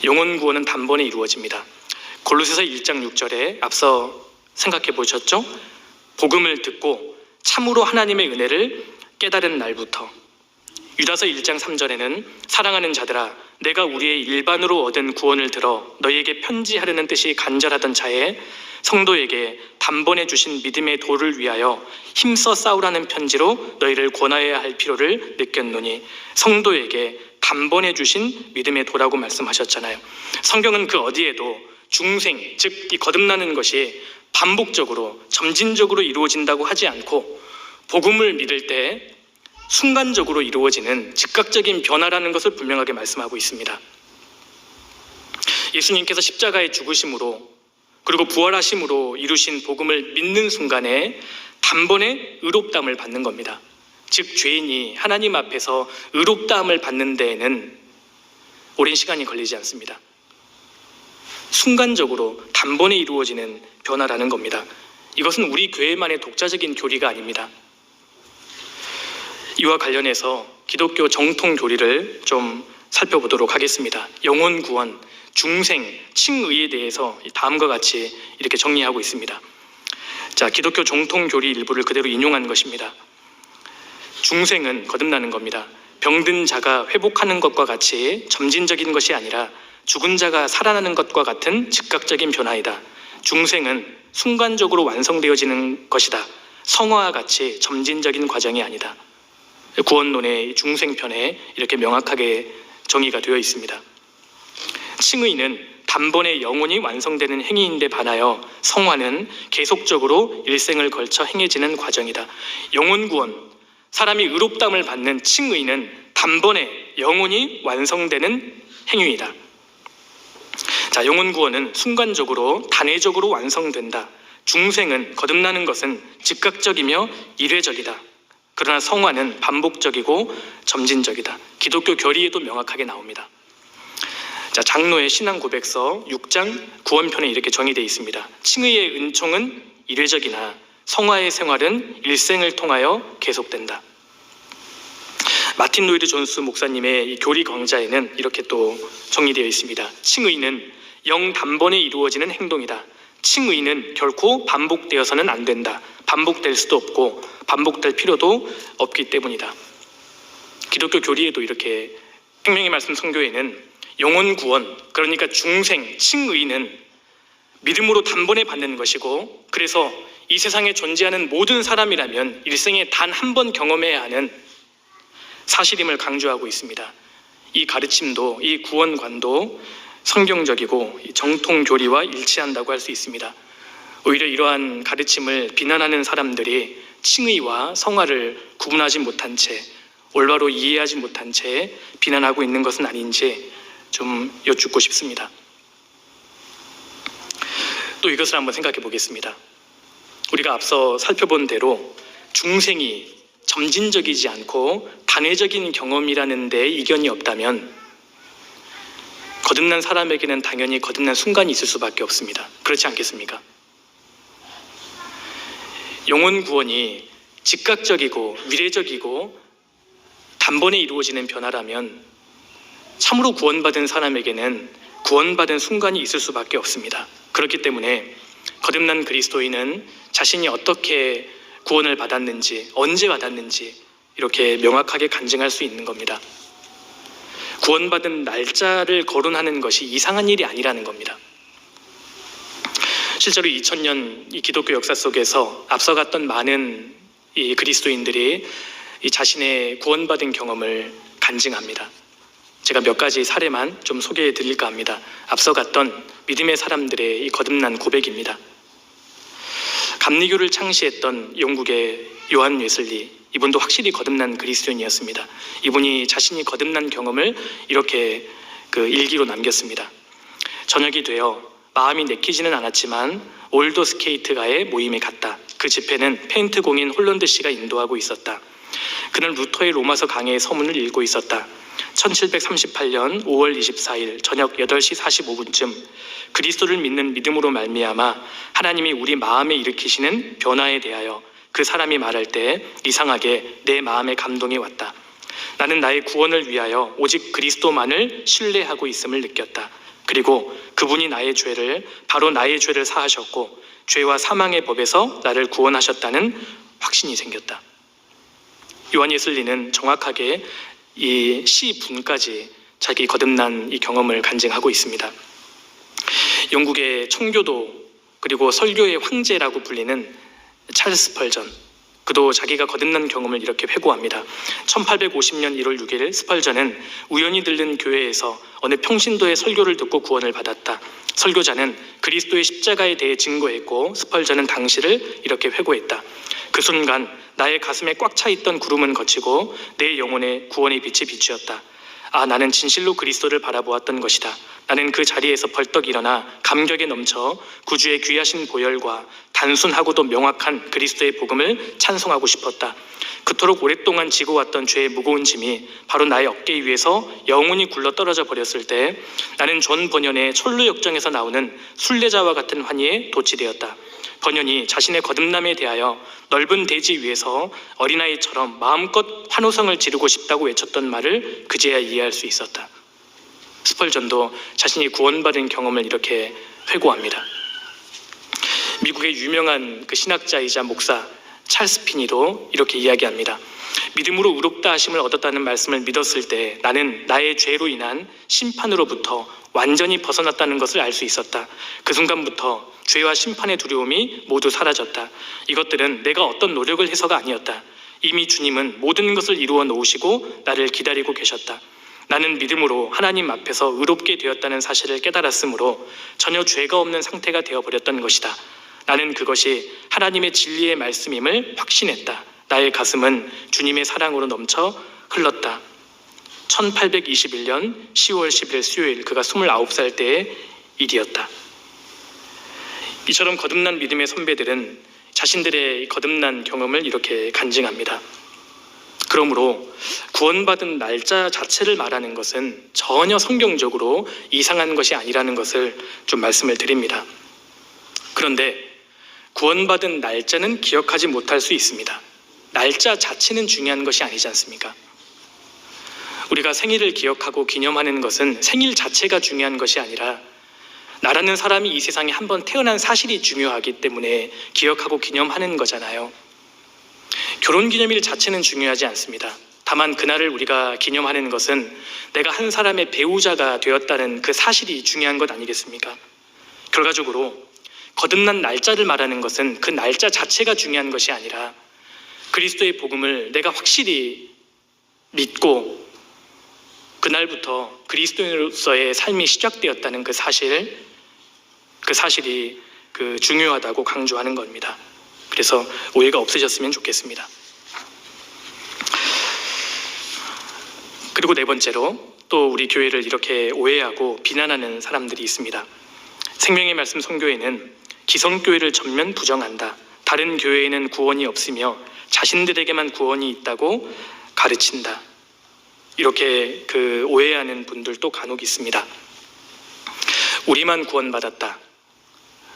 영혼 구원은 단번에 이루어집니다. 골로새서 1장 6절에 앞서 생각해 보셨죠? 복음을 듣고 참으로 하나님의 은혜를 깨달은 날부터. 유다서 1장 3절에는 사랑하는 자들아, 내가 우리의 일반으로 얻은 구원을 들어 너희에게 편지하려는 뜻이 간절하던 차에 성도에게 단번에 주신 믿음의 도를 위하여 힘써 싸우라는 편지로 너희를 권하여야 할 필요를 느꼈노니, 성도에게 단번에 주신 믿음의 도라고 말씀하셨잖아요. 성경은 그 어디에도 중생, 즉 이 거듭나는 것이 반복적으로 점진적으로 이루어진다고 하지 않고 복음을 믿을 때 순간적으로 이루어지는 즉각적인 변화라는 것을 분명하게 말씀하고 있습니다. 예수님께서 십자가의 죽으심으로 그리고 부활하심으로 이루신 복음을 믿는 순간에 단번에 의롭다함을 받는 겁니다. 즉 죄인이 하나님 앞에서 의롭다함을 받는 데에는 오랜 시간이 걸리지 않습니다. 순간적으로 단번에 이루어지는 변화라는 겁니다. 이것은 우리 교회만의 독자적인 교리가 아닙니다. 이와 관련해서 기독교 정통 교리를 좀 살펴보도록 하겠습니다. 영혼 구원, 중생, 칭의에 대해서 다음과 같이 이렇게 정리하고 있습니다. 자, 기독교 정통 교리 일부를 그대로 인용한 것입니다. 중생은 거듭나는 겁니다. 병든 자가 회복하는 것과 같이 점진적인 것이 아니라 죽은 자가 살아나는 것과 같은 즉각적인 변화이다. 중생은 순간적으로 완성되어지는 것이다. 성화와 같이 점진적인 과정이 아니다. 구원론의 중생편에 이렇게 명확하게 정의가 되어 있습니다. 칭의는 단번에 영혼이 완성되는 행위인데 반하여 성화는 계속적으로 일생을 걸쳐 행해지는 과정이다. 영혼 구원, 사람이 의롭다함을 받는 칭의는 단번에 영혼이 완성되는 행위이다. 자, 영혼 구원은 순간적으로 단회적으로 완성된다. 중생은 거듭나는 것은 즉각적이며 일회적이다. 그러나 성화는 반복적이고 점진적이다. 기독교 교리에도 명확하게 나옵니다. 자, 장로의 신앙 고백서 6장 구원편에 이렇게 정의되어 있습니다. 칭의의 은총은 일회적이나 성화의 생활은 일생을 통하여 계속된다. 마틴 로이드 존스 목사님의 이 교리 강좌에는 이렇게 또 정의되어 있습니다. 칭의는 영 단번에 이루어지는 행동이다. 칭의는 결코 반복되어서는 안 된다. 반복될 수도 없고 반복될 필요도 없기 때문이다. 기독교 교리에도 이렇게, 생명의 말씀 선교에는 영혼 구원, 그러니까 중생, 칭의는 믿음으로 단번에 받는 것이고, 그래서 이 세상에 존재하는 모든 사람이라면 일생에 단 한 번 경험해야 하는 사실임을 강조하고 있습니다. 이 가르침도, 이 구원관도 성경적이고 정통 교리와 일치한다고 할 수 있습니다. 오히려 이러한 가르침을 비난하는 사람들이 칭의와 성화를 구분하지 못한 채, 올바로 이해하지 못한 채 비난하고 있는 것은 아닌지 좀 여쭙고 싶습니다. 또 이것을 한번 생각해 보겠습니다. 우리가 앞서 살펴본 대로 중생이 점진적이지 않고 단회적인 경험이라는 데 이견이 없다면 거듭난 사람에게는 당연히 거듭난 순간이 있을 수밖에 없습니다. 그렇지 않겠습니까? 영혼 구원이 즉각적이고 위례적이고 단번에 이루어지는 변화라면 참으로 구원받은 사람에게는 구원받은 순간이 있을 수밖에 없습니다. 그렇기 때문에 거듭난 그리스도인은 자신이 어떻게 구원을 받았는지, 언제 받았는지 이렇게 명확하게 간증할 수 있는 겁니다. 구원받은 날짜를 거론하는 것이 이상한 일이 아니라는 겁니다. 실제로 2000년 이 기독교 역사 속에서 앞서갔던 많은 이 그리스도인들이 이 자신의 구원받은 경험을 간증합니다. 제가 몇 가지 사례만 좀 소개해 드릴까 합니다. 앞서갔던 믿음의 사람들의 이 거듭난 고백입니다. 감리교를 창시했던 영국의 요한 웨슬리, 이분도 확실히 거듭난 그리스도인이었습니다. 이분이 자신이 거듭난 경험을 이렇게 일기로 남겼습니다. 저녁이 되어 마음이 내키지는 않았지만 올더 스케이트가의 모임에 갔다. 그 집회는 페인트 공인 홀런드 씨가 인도하고 있었다. 그는 루터의 로마서 강해의 서문을 읽고 있었다. 1738년 5월 24일 저녁 8시 45분쯤 그리스도를 믿는 믿음으로 말미암아 하나님이 우리 마음에 일으키시는 변화에 대하여 그 사람이 말할 때 이상하게 내 마음에 감동이 왔다. 나는 나의 구원을 위하여 오직 그리스도만을 신뢰하고 있음을 느꼈다. 그리고 그분이 바로 나의 죄를 사하셨고 죄와 사망의 법에서 나를 구원하셨다는 확신이 생겼다. 요한 웨슬리는 정확하게 이 시분까지 자기 거듭난 이 경험을 간증하고 있습니다. 영국의 청교도 그리고 설교의 황제라고 불리는 찰스 스펄전, 그도 자기가 거듭난 경험을 이렇게 회고합니다. 1850년 1월 6일 스펄전은 우연히 들른 교회에서 어느 평신도의 설교를 듣고 구원을 받았다. 설교자는 그리스도의 십자가에 대해 증거했고 스펄전은 당시를 이렇게 회고했다. 그 순간 나의 가슴에 꽉 차 있던 구름은 걷히고 내 영혼에 구원의 빛이 비추었다. 아, 나는 진실로 그리스도를 바라보았던 것이다. 나는 그 자리에서 벌떡 일어나 감격에 넘쳐 구주의 귀하신 보혈과 단순하고도 명확한 그리스도의 복음을 찬송하고 싶었다. 그토록 오랫동안 지고 왔던 죄의 무거운 짐이 바로 나의 어깨 위에서 영원히 굴러 떨어져 버렸을 때 나는 존 버년의 철로역정에서 나오는 순례자와 같은 환희에 도취되었다. 버년이 자신의 거듭남에 대하여 넓은 대지 위에서 어린아이처럼 마음껏 환호성을 지르고 싶다고 외쳤던 말을 그제야 이해할 수 있었다. 스펄전도 자신이 구원받은 경험을 이렇게 회고합니다. 미국의 유명한 그 신학자이자 목사 찰스 피니도 이렇게 이야기합니다. 믿음으로 의롭다 하심을 얻었다는 말씀을 믿었을 때 나는 나의 죄로 인한 심판으로부터 완전히 벗어났다는 것을 알 수 있었다. 그 순간부터 죄와 심판의 두려움이 모두 사라졌다. 이것들은 내가 어떤 노력을 해서가 아니었다. 이미 주님은 모든 것을 이루어 놓으시고 나를 기다리고 계셨다. 나는 믿음으로 하나님 앞에서 의롭게 되었다는 사실을 깨달았으므로 전혀 죄가 없는 상태가 되어버렸던 것이다. 나는 그것이 하나님의 진리의 말씀임을 확신했다. 나의 가슴은 주님의 사랑으로 넘쳐 흘렀다. 1821년 10월 10일 수요일, 그가 29살 때의 일이었다. 이처럼 거듭난 믿음의 선배들은 자신들의 거듭난 경험을 이렇게 간증합니다. 그러므로 구원받은 날짜 자체를 말하는 것은 전혀 성경적으로 이상한 것이 아니라는 것을 좀 말씀을 드립니다. 그런데 구원받은 날짜는 기억하지 못할 수 있습니다. 날짜 자체는 중요한 것이 아니지 않습니까? 우리가 생일을 기억하고 기념하는 것은 생일 자체가 중요한 것이 아니라 나라는 사람이 이 세상에 한번 태어난 사실이 중요하기 때문에 기억하고 기념하는 거잖아요. 결혼기념일 자체는 중요하지 않습니다. 다만 그날을 우리가 기념하는 것은 내가 한 사람의 배우자가 되었다는 그 사실이 중요한 것 아니겠습니까? 결과적으로 거듭난 날짜를 말하는 것은 그 날짜 자체가 중요한 것이 아니라 그리스도의 복음을 내가 확실히 믿고 그날부터 그리스도인으로서의 삶이 시작되었다는 그 사실이 중요하다고 강조하는 겁니다. 그래서 오해가 없으셨으면 좋겠습니다. 그리고 네 번째로 또 우리 교회를 이렇게 오해하고 비난하는 사람들이 있습니다. 생명의 말씀 선교회는 기성교회를 전면 부정한다. 다른 교회에는 구원이 없으며 자신들에게만 구원이 있다고 가르친다. 이렇게 오해하는 분들도 간혹 있습니다. 우리만 구원받았다.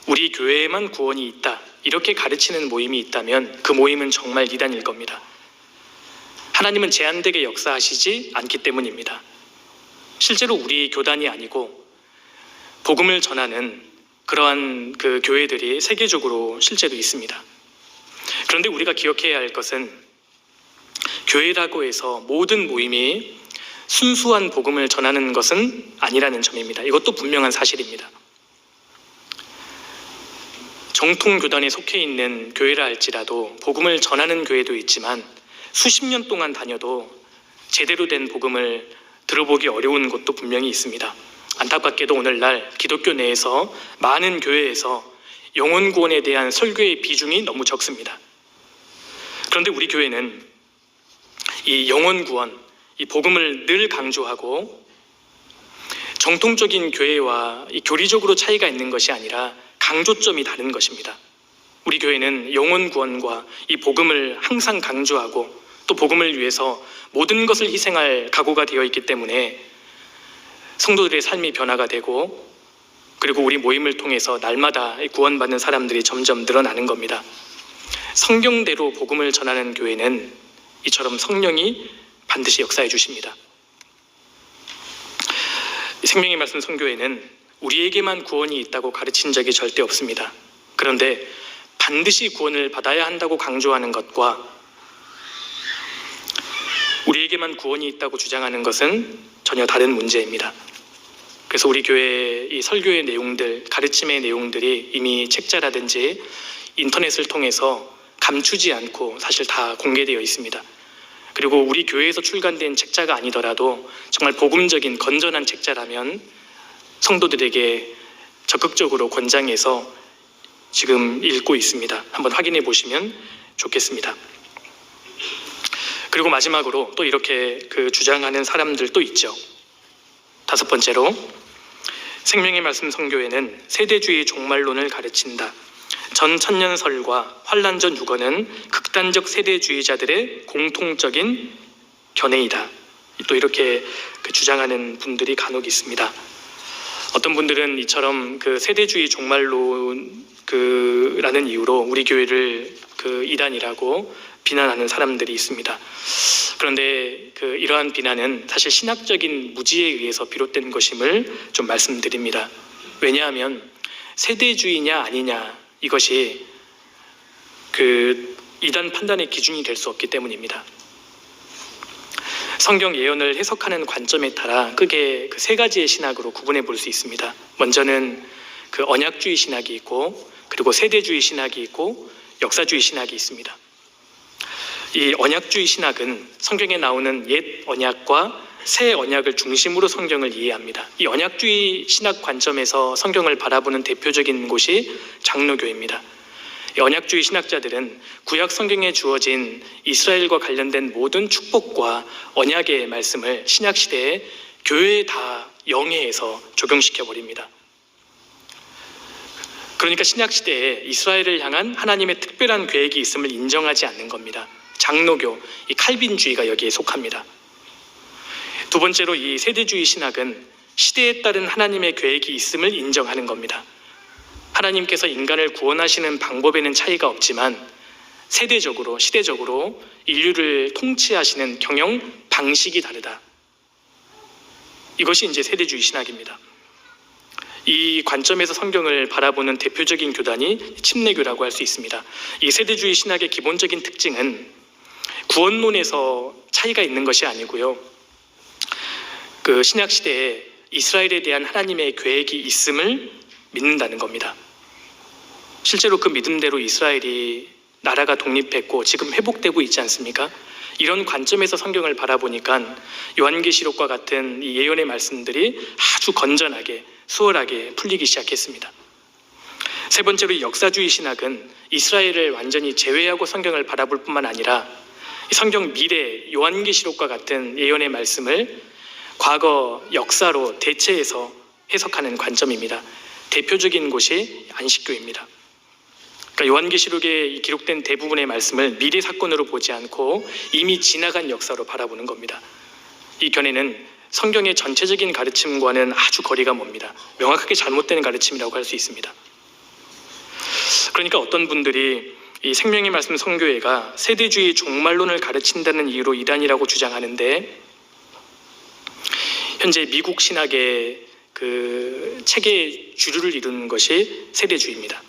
우리 교회에만 구원이 있다. 이렇게 가르치는 모임이 있다면 그 모임은 정말 이단일 겁니다. 하나님은 제한되게 역사하시지 않기 때문입니다. 실제로 우리 교단이 아니고 복음을 전하는 그러한 교회들이 세계적으로 실제로 있습니다. 그런데 우리가 기억해야 할 것은 교회라고 해서 모든 모임이 순수한 복음을 전하는 것은 아니라는 점입니다. 이것도 분명한 사실입니다. 정통 교단에 속해 있는 교회라 할지라도 복음을 전하는 교회도 있지만 수십 년 동안 다녀도 제대로 된 복음을 들어보기 어려운 곳도 분명히 있습니다. 안타깝게도 오늘날 기독교 내에서 많은 교회에서 영혼 구원에 대한 설교의 비중이 너무 적습니다. 그런데 우리 교회는 이 영혼 구원, 이 복음을 늘 강조하고 정통적인 교회와 이 교리적으로 차이가 있는 것이 아니라 강조점이 다른 것입니다. 우리 교회는 영혼 구원과 이 복음을 항상 강조하고 또 복음을 위해서 모든 것을 희생할 각오가 되어 있기 때문에 성도들의 삶이 변화가 되고 그리고 우리 모임을 통해서 날마다 구원받는 사람들이 점점 늘어나는 겁니다. 성경대로 복음을 전하는 교회는 이처럼 성령이 반드시 역사해 주십니다. 생명의 말씀 선교회는 우리에게만 구원이 있다고 가르친 적이 절대 없습니다. 그런데 반드시 구원을 받아야 한다고 강조하는 것과 우리에게만 구원이 있다고 주장하는 것은 전혀 다른 문제입니다. 그래서 우리 교회의 이 설교의 내용들, 가르침의 내용들이 이미 책자라든지 인터넷을 통해서 감추지 않고 사실 다 공개되어 있습니다. 그리고 우리 교회에서 출간된 책자가 아니더라도 정말 복음적인 건전한 책자라면 성도들에게 적극적으로 권장해서 지금 읽고 있습니다. 한번 확인해 보시면 좋겠습니다. 그리고 마지막으로 또 이렇게 주장하는 사람들도 있죠. 다섯 번째로 생명의 말씀 선교회는 세대주의 종말론을 가르친다. 전 천년설과 환란전 유거는 극단적 세대주의자들의 공통적인 견해이다. 또 이렇게 주장하는 분들이 간혹 있습니다. 어떤 분들은 이처럼 세대주의 종말론 라는 이유로 우리 교회를 이단이라고 비난하는 사람들이 있습니다. 그런데 이러한 비난은 사실 신학적인 무지에 의해서 비롯된 것임을 좀 말씀드립니다. 왜냐하면 세대주의냐 아니냐 이것이 이단 판단의 기준이 될 수 없기 때문입니다. 성경 예언을 해석하는 관점에 따라 크게 세 가지의 신학으로 구분해 볼 수 있습니다. 먼저는 언약주의 신학이 있고 그리고 세대주의 신학이 있고 역사주의 신학이 있습니다. 이 언약주의 신학은 성경에 나오는 옛 언약과 새 언약을 중심으로 성경을 이해합니다. 이 언약주의 신학 관점에서 성경을 바라보는 대표적인 곳이 장로교입니다. 이 언약주의 신학자들은 구약 성경에 주어진 이스라엘과 관련된 모든 축복과 언약의 말씀을 신약 시대에 교회에 다 영해해서 적용시켜 버립니다. 그러니까 신약 시대에 이스라엘을 향한 하나님의 특별한 계획이 있음을 인정하지 않는 겁니다. 장로교, 이 칼빈주의가 여기에 속합니다. 두 번째로 이 세대주의 신학은 시대에 따른 하나님의 계획이 있음을 인정하는 겁니다. 하나님께서 인간을 구원하시는 방법에는 차이가 없지만 세대적으로, 시대적으로 인류를 통치하시는 경영 방식이 다르다. 이것이 이제 세대주의 신학입니다. 이 관점에서 성경을 바라보는 대표적인 교단이 침례교라고 할 수 있습니다. 이 세대주의 신학의 기본적인 특징은 구원론에서 차이가 있는 것이 아니고요. 신약 시대에 이스라엘에 대한 하나님의 계획이 있음을 믿는다는 겁니다. 실제로 그 믿음대로 이스라엘이 나라가 독립했고 지금 회복되고 있지 않습니까? 이런 관점에서 성경을 바라보니까 요한계시록과 같은 이 예언의 말씀들이 아주 건전하게 수월하게 풀리기 시작했습니다. 세 번째로 역사주의 신학은 이스라엘을 완전히 제외하고 성경을 바라볼 뿐만 아니라 성경 미래 요한계시록과 같은 예언의 말씀을 과거 역사로 대체해서 해석하는 관점입니다. 대표적인 곳이 안식교입니다. 그러니까 요한계시록에 기록된 대부분의 말씀을 미래 사건으로 보지 않고 이미 지나간 역사로 바라보는 겁니다. 이 견해는 성경의 전체적인 가르침과는 아주 거리가 멉니다. 명확하게 잘못된 가르침이라고 할 수 있습니다. 그러니까 어떤 분들이 이 생명의 말씀 선교회가 세대주의 종말론을 가르친다는 이유로 이단이라고 주장하는데, 현재 미국 신학의 그 체계의 주류를 이루는 것이 세대주의입니다.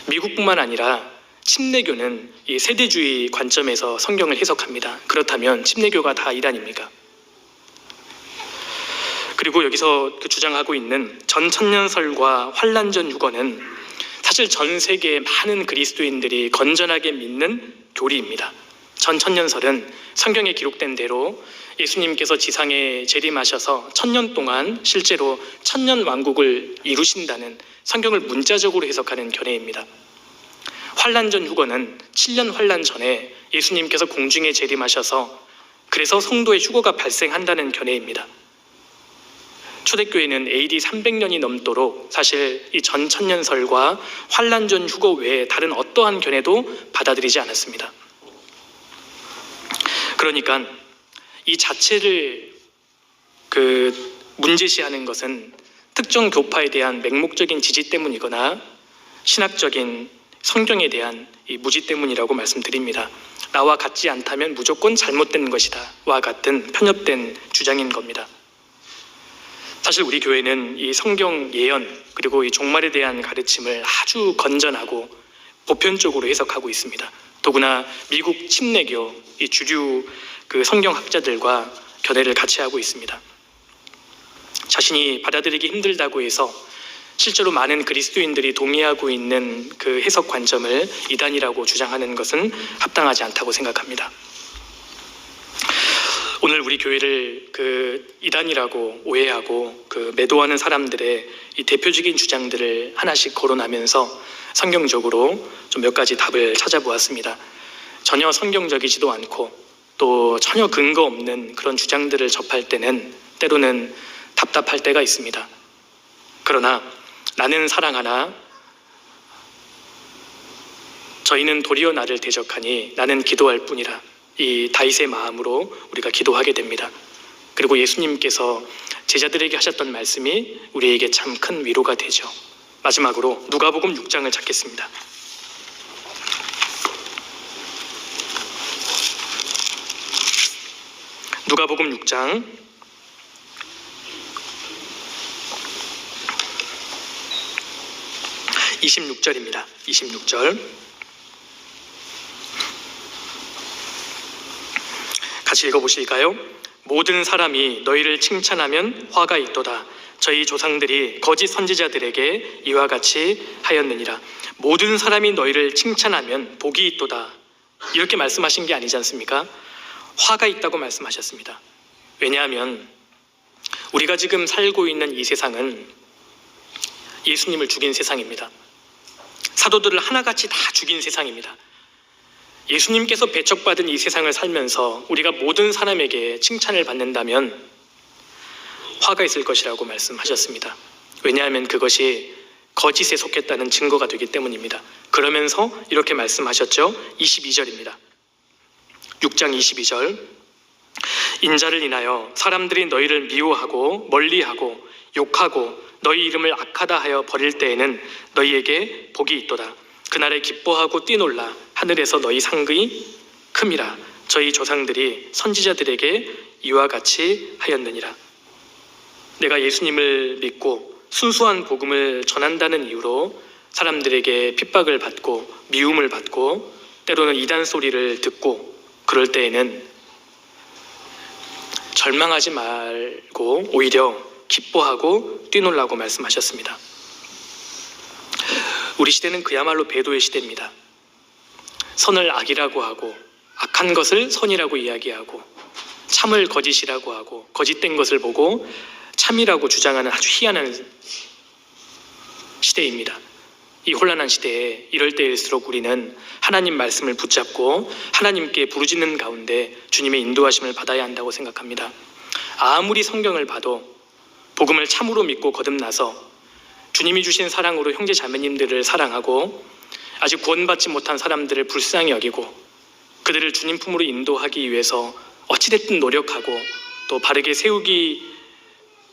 미국뿐만 아니라 침례교는 이 세대주의 관점에서 성경을 해석합니다. 그렇다면 침례교가 다 이단입니까? 그리고 여기서 주장하고 있는 전천년설과 환란전 유언은 사실 전 세계의 많은 그리스도인들이 건전하게 믿는 교리입니다. 전천년설은 성경에 기록된 대로 예수님께서 지상에 재림하셔서 1000년 동안 실제로 천년왕국을 이루신다는 성경을 문자적으로 해석하는 견해입니다. 환란전 휴거는 7년 환란 전에 예수님께서 공중에 재림하셔서 그래서 성도의 휴거가 발생한다는 견해입니다. 초대교회는 AD 300년이 넘도록 사실 이 전천년설과 환란전 휴거 외에 다른 어떠한 견해도 받아들이지 않았습니다. 그러니까 이 자체를 문제시하는 것은 특정 교파에 대한 맹목적인 지지 때문이거나 신학적인 성경에 대한 이 무지 때문이라고 말씀드립니다. 나와 같지 않다면 무조건 잘못된 것이다 와 같은 편협된 주장인 겁니다. 사실 우리 교회는 이 성경 예언 그리고 이 종말에 대한 가르침을 아주 건전하고 보편적으로 해석하고 있습니다. 더구나 미국 침례교 이 주류 성경학자들과 견해를 같이 하고 있습니다. 자신이 받아들이기 힘들다고 해서 실제로 많은 그리스도인들이 동의하고 있는 그 해석 관점을 이단이라고 주장하는 것은 합당하지 않다고 생각합니다. 오늘 우리 교회를 이단이라고 오해하고 매도하는 사람들의 이 대표적인 주장들을 하나씩 거론하면서 성경적으로 좀 몇 가지 답을 찾아보았습니다. 전혀 성경적이지도 않고 또 전혀 근거 없는 그런 주장들을 접할 때는 때로는 답답할 때가 있습니다. 그러나 나는 사랑하나 저희는 도리어 나를 대적하니 나는 기도할 뿐이라, 이 다윗의 마음으로 우리가 기도하게 됩니다. 그리고 예수님께서 제자들에게 하셨던 말씀이 우리에게 참 큰 위로가 되죠. 마지막으로 누가복음 6장을 찾겠습니다. 누가복음 6장 26절입니다. 26절 같이 읽어보실까요? 모든 사람이 너희를 칭찬하면 화가 있도다. 저희 조상들이 거짓 선지자들에게 이와 같이 하였느니라. 모든 사람이 너희를 칭찬하면 복이 있도다. 이렇게 말씀하신 게 아니지 않습니까? 화가 있다고 말씀하셨습니다. 왜냐하면 우리가 지금 살고 있는 이 세상은 예수님을 죽인 세상입니다. 사도들을 하나같이 다 죽인 세상입니다. 예수님께서 배척받은 이 세상을 살면서 우리가 모든 사람에게 칭찬을 받는다면 화가 있을 것이라고 말씀하셨습니다. 왜냐하면 그것이 거짓에 속했다는 증거가 되기 때문입니다. 그러면서 이렇게 말씀하셨죠. 22절입니다. 6장 22절 인자를 인하여 사람들이 너희를 미워하고 멀리하고 욕하고 너희 이름을 악하다 하여 버릴 때에는 너희에게 복이 있도다. 그날에 기뻐하고 뛰놀라. 하늘에서 너희 상급이 큼이라. 저희 조상들이 선지자들에게 이와 같이 하였느니라. 내가 예수님을 믿고 순수한 복음을 전한다는 이유로 사람들에게 핍박을 받고 미움을 받고 때로는 이단 소리를 듣고 그럴 때에는 절망하지 말고 오히려 기뻐하고 뛰놀라고 말씀하셨습니다. 우리 시대는 그야말로 배도의 시대입니다. 선을 악이라고 하고 악한 것을 선이라고 이야기하고 참을 거짓이라고 하고 거짓된 것을 보고 참이라고 주장하는 아주 희한한 시대입니다. 이 혼란한 시대에 이럴 때일수록 우리는 하나님 말씀을 붙잡고 하나님께 부르짖는 가운데 주님의 인도하심을 받아야 한다고 생각합니다. 아무리 성경을 봐도 복음을 참으로 믿고 거듭나서 주님이 주신 사랑으로 형제 자매님들을 사랑하고 아직 구원받지 못한 사람들을 불쌍히 여기고 그들을 주님 품으로 인도하기 위해서 어찌됐든 노력하고 또 바르게 세우기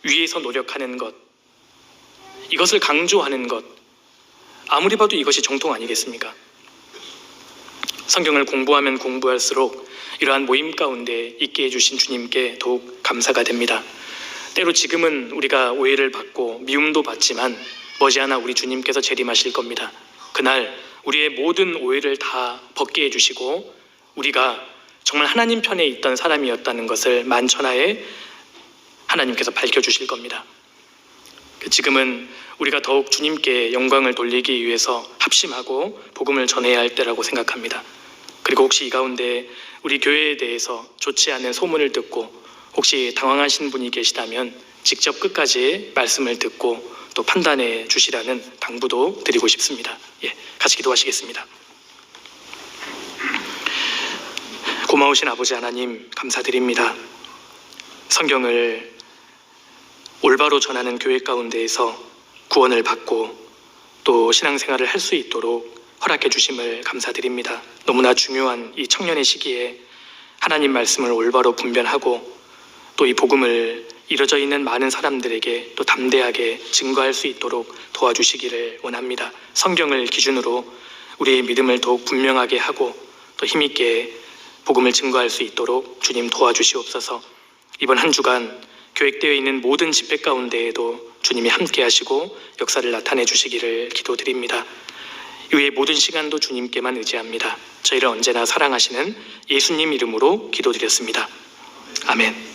위해서 노력하는 것, 이것을 강조하는 것, 아무리 봐도 이것이 정통 아니겠습니까? 성경을 공부하면 공부할수록 이러한 모임 가운데 있게 해주신 주님께 더욱 감사가 됩니다. 때로 지금은 우리가 오해를 받고 미움도 받지만 머지않아 우리 주님께서 재림하실 겁니다. 그날 우리의 모든 오해를 다 벗게 해주시고 우리가 정말 하나님 편에 있던 사람이었다는 것을 만천하에 하나님께서 밝혀주실 겁니다. 지금은 우리가 더욱 주님께 영광을 돌리기 위해서 합심하고 복음을 전해야 할 때라고 생각합니다. 그리고 혹시 이 가운데 우리 교회에 대해서 좋지 않은 소문을 듣고 혹시 당황하신 분이 계시다면 직접 끝까지 말씀을 듣고 또 판단해 주시라는 당부도 드리고 싶습니다. 같이 기도하시겠습니다. 고마우신 아버지 하나님 감사드립니다. 성경을 올바로 전하는 교회 가운데에서 구원을 받고 또 신앙생활을 할 수 있도록 허락해 주심을 감사드립니다. 너무나 중요한 이 청년의 시기에 하나님 말씀을 올바로 분별하고 또 이 복음을 이뤄져 있는 많은 사람들에게 또 담대하게 증거할 수 있도록 도와주시기를 원합니다. 성경을 기준으로 우리의 믿음을 더욱 분명하게 하고 또 힘있게 복음을 증거할 수 있도록 주님 도와주시옵소서. 이번 한 주간 계획되어 있는 모든 집회 가운데에도 주님이 함께 하시고 역사를 나타내 주시기를 기도드립니다. 이후의 모든 시간도 주님께만 의지합니다. 저희를 언제나 사랑하시는 예수님 이름으로 기도드렸습니다. 아멘.